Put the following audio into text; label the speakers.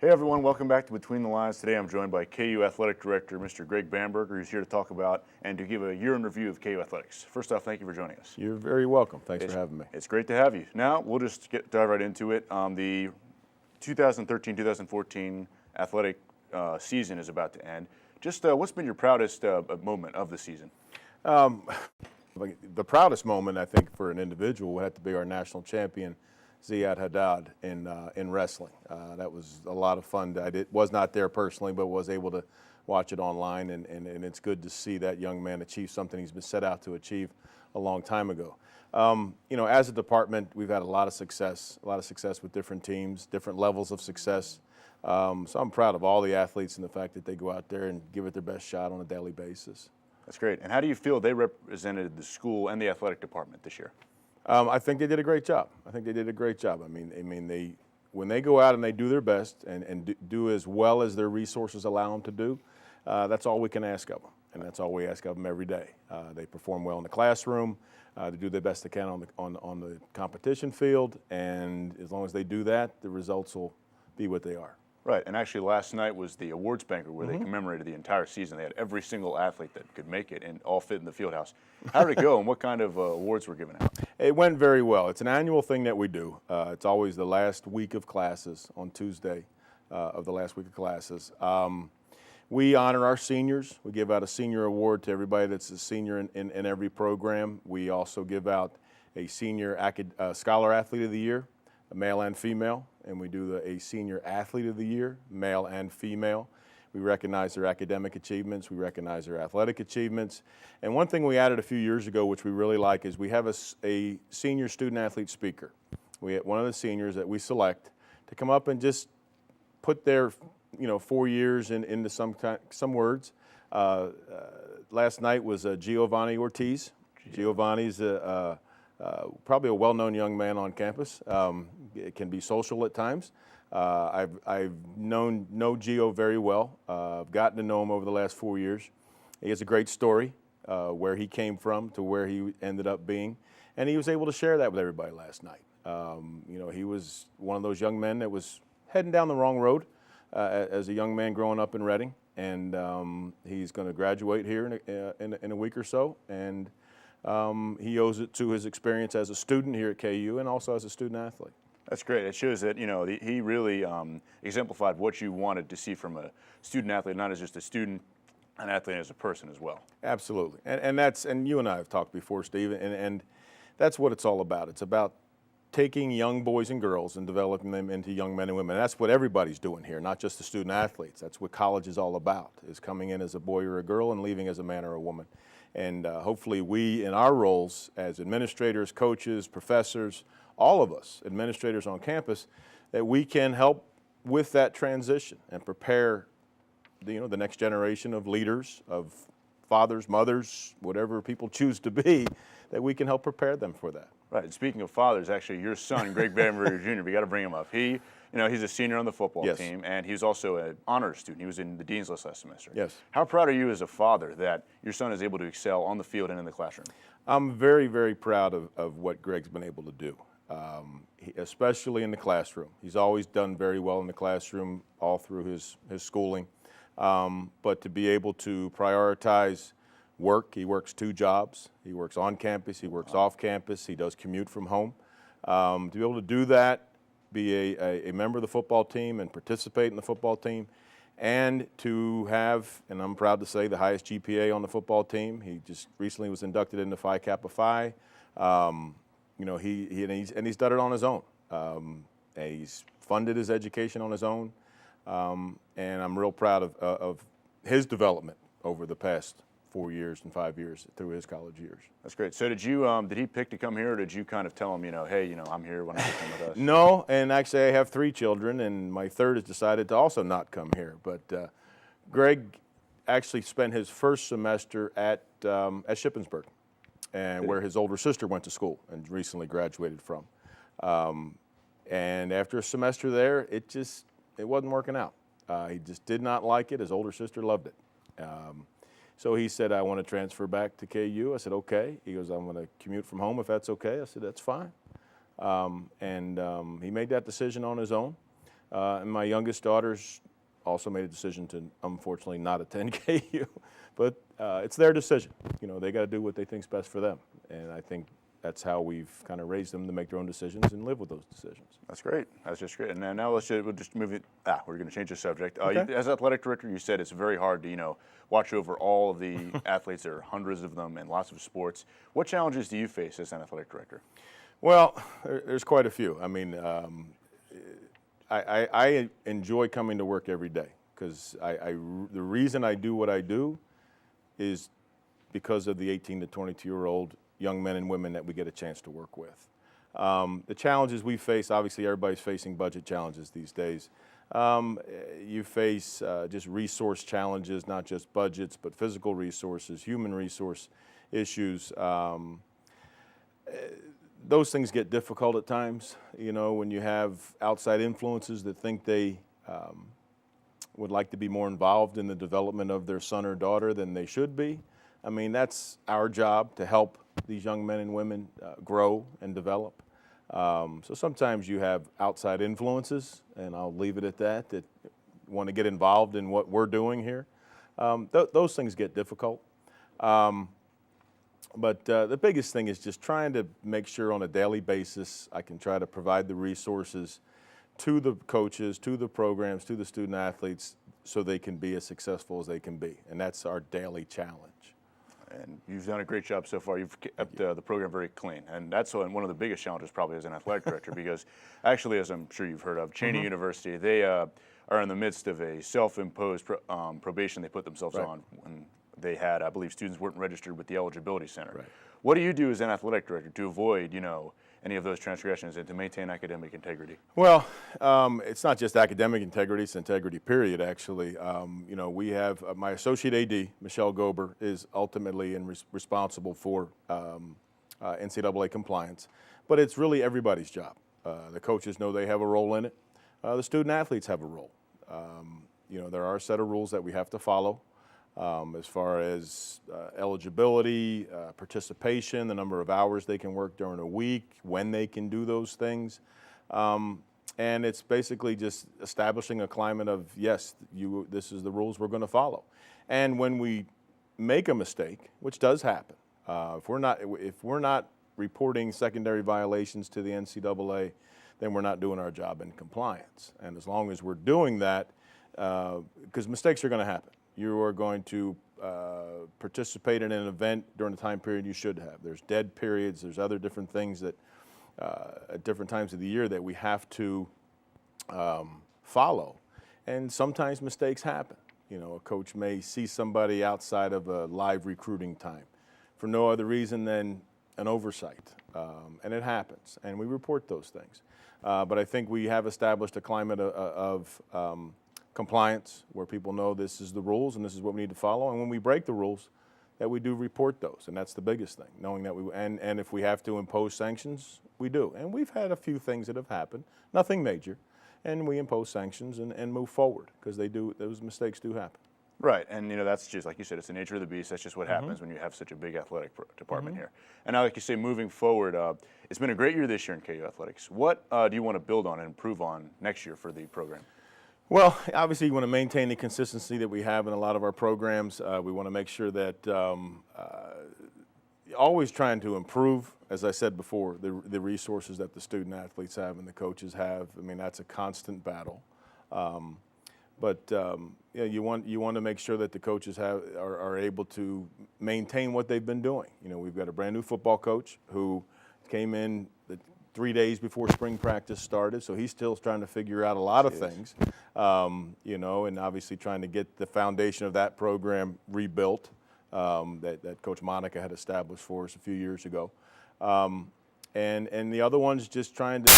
Speaker 1: Hey everyone, welcome back to Between the Lines. Today I'm joined by KU Athletic Director Mr. Greg Bamberger, who's here to talk about and to give a year in review of KU Athletics. First off, thank you for joining us.
Speaker 2: You're very welcome. Thanks for having me.
Speaker 1: It's great to have you. Now we'll just dive right into it. The 2013-2014 athletic season is about to end. Just what's been your proudest moment of the season?
Speaker 2: The proudest moment, I think, for an individual would have to be our national champion, Ziad Haddad, in wrestling. That was a lot of fun. Was not there personally, but was able to watch it online, and it's good to see that young man achieve something he's been set out to achieve a long time ago. As a department, we've had a lot of success with different teams, different levels of success. So I'm proud of all the athletes and the fact that they go out there and give it their best shot on a daily basis.
Speaker 1: That's great. And how do you feel they represented the school and the athletic department this year?
Speaker 2: I think they did a great job. I mean, when they go out and they do their best and do as well as their resources allow them to do, that's all we can ask of them, and that's all we ask of them every day. They perform well in the classroom, they do their best they can on the competition field, and as long as they do that, the results will be what they are.
Speaker 1: Right, and actually last night was the awards banquet where they commemorated the entire season. They had every single athlete that could make it and all fit in the field house. How did it go, and what kind of awards were given out?
Speaker 2: It went very well. It's an annual thing that we do. It's always the last week of classes on Tuesday of the last week of classes. We honor our seniors. We give out a senior award to everybody that's a senior in every program. We also give out a senior scholar athlete of the year, a male and female, and we do a senior athlete of the year, male and female. We recognize their academic achievements, we recognize their athletic achievements. And one thing we added a few years ago, which we really like, is we have a senior student athlete speaker. We have one of the seniors that we select to come up and just put their 4 years into some words. Last night was Giovanni Ortiz. Giovanni's probably a well-known young man on campus. It can be social at times. I've know Gio very well. I've gotten to know him over the last 4 years. He has a great story, where he came from to where he ended up being, and he was able to share that with everybody last night. He was one of those young men that was heading down the wrong road as a young man growing up in Reading, and he's going to graduate here in a week or so, and he owes it to his experience as a student here at KU and also as a student athlete.
Speaker 1: That's great. It shows that, he really exemplified what you wanted to see from a student athlete, not as just a student, an athlete as a person as well.
Speaker 2: Absolutely. And you and I have talked before, Steve, and that's what it's all about. It's about taking young boys and girls and developing them into young men and women. And that's what everybody's doing here, not just the student athletes. That's what college is all about, is coming in as a boy or a girl and leaving as a man or a woman. And hopefully we, in our roles as administrators, coaches, professors, all of us, administrators on campus, that we can help with that transition and prepare the next generation of leaders, of fathers, mothers, whatever people choose to be, that we can help prepare them for that.
Speaker 1: Right. And speaking of fathers, actually, your son, Greg Bamberger Jr., we got to bring him up. He's a senior on the football team, and he's also an honors student. He was in the Dean's List last semester.
Speaker 2: Yes.
Speaker 1: How proud are you as a father that your son is able to excel on the field and in the classroom?
Speaker 2: I'm very, very proud of what Greg's been able to do, especially in the classroom. He's always done very well in the classroom all through his schooling, but to be able to prioritize work. He works 2 jobs. He works on campus, he works off campus, he does commute from home. To be able to do that, be a member of the football team and participate in the football team, and to have, and I'm proud to say, the highest GPA on the football team. He just recently was inducted into Phi Kappa Phi. He's done it on his own. He's funded his education on his own, and I'm real proud of his development over the past 4 years and 5 years through his college years.
Speaker 1: That's great. So did he pick to come here, or did you kind of tell him, hey, I'm here when I come with us?
Speaker 2: No, and actually I have 3 children, and my third has decided to also not come here. But Greg actually spent his first semester at Shippensburg, and where his older sister went to school and recently graduated from. And after a semester there, it wasn't working out. He just did not like it. His older sister loved it. So he said, I want to transfer back to KU. I said, okay. He goes, I'm going to commute from home if that's okay. I said, that's fine. He made that decision on his own. And my youngest daughter's also made a decision to, unfortunately, not attend KU, but it's their decision. They got to do what they think's best for them, and I think that's how we've kind of raised them to make their own decisions and live with those decisions.
Speaker 1: That's great. That's just great. And now we'll just move it. We're going to change the subject.
Speaker 2: Okay.
Speaker 1: As athletic director, you said it's very hard to watch over all of the athletes. There are hundreds of them in lots of sports. What challenges do you face as an athletic director?
Speaker 2: Well, there's quite a few. I mean, I enjoy coming to work every day because the reason I do what I do is because of the 18 to 22-year-old young men and women that we get a chance to work with. The challenges we face, obviously everybody's facing budget challenges these days. You face just resource challenges, not just budgets, but physical resources, human resource issues. Those things get difficult at times, when you have outside influences that think they would like to be more involved in the development of their son or daughter than they should be. I mean, that's our job to help these young men and women grow and develop. So sometimes you have outside influences, and I'll leave it at that want to get involved in what we're doing here. Those things get difficult. But the biggest thing is just trying to make sure on a daily basis I can try to provide the resources to the coaches, to the programs, to the student athletes so they can be as successful as they can be. And that's our daily challenge.
Speaker 1: And you've done a great job so far. You've kept the program very clean. And that's one of the biggest challenges probably as an athletic director because actually, as I'm sure you've heard of, Cheney University, they are in the midst of a self-imposed probation they put themselves on when they had, I believe, students weren't registered with the Eligibility Center.
Speaker 2: Right.
Speaker 1: What do you do as an athletic director to avoid, any of those transgressions and to maintain academic integrity?
Speaker 2: Well, it's not just academic integrity, it's integrity period, actually. We have my associate AD, Michelle Gober, is ultimately responsible for NCAA compliance, but it's really everybody's job. The coaches know they have a role in it. The student athletes have a role. There are a set of rules that we have to follow. As far as eligibility, participation, the number of hours they can work during a week, when they can do those things. And it's basically just establishing a climate of, yes, this is the rules we're going to follow. And when we make a mistake, which does happen, if we're not reporting secondary violations to the NCAA, then we're not doing our job in compliance. And as long as we're doing that, because mistakes are going to happen. You are going to participate in an event during the time period you should have. There's dead periods. There's other different things that at different times of the year that we have to follow. And sometimes mistakes happen. A coach may see somebody outside of a live recruiting time for no other reason than an oversight. And it happens. And we report those things. But I think we have established a climate of compliance where people know this is the rules and this is what we need to follow, and when we break the rules that we do report those, and that's the biggest thing, knowing that and if we have to impose sanctions, we do. And we've had a few things that have happened, nothing major, and we impose sanctions and move forward because those mistakes do happen.
Speaker 1: Right, and that's just like you said, it's the nature of the beast. That's just what happens when you have such a big athletic department here. And now, like you say, moving forward, it's been a great year this year in KU athletics. What do you want to build on and improve on next year for the program?
Speaker 2: Well, obviously, you want to maintain the consistency that we have in a lot of our programs. We want to make sure that always trying to improve, as I said before, the resources that the student athletes have and the coaches have. I mean, that's a constant battle. But you want to make sure that the coaches are able to maintain what they've been doing. We've got a brand new football coach who came in 3 days before spring practice started, so he's still trying to figure out a lot of things, and obviously trying to get the foundation of that program rebuilt that Coach Monica had established for us a few years ago. And the other one's just trying to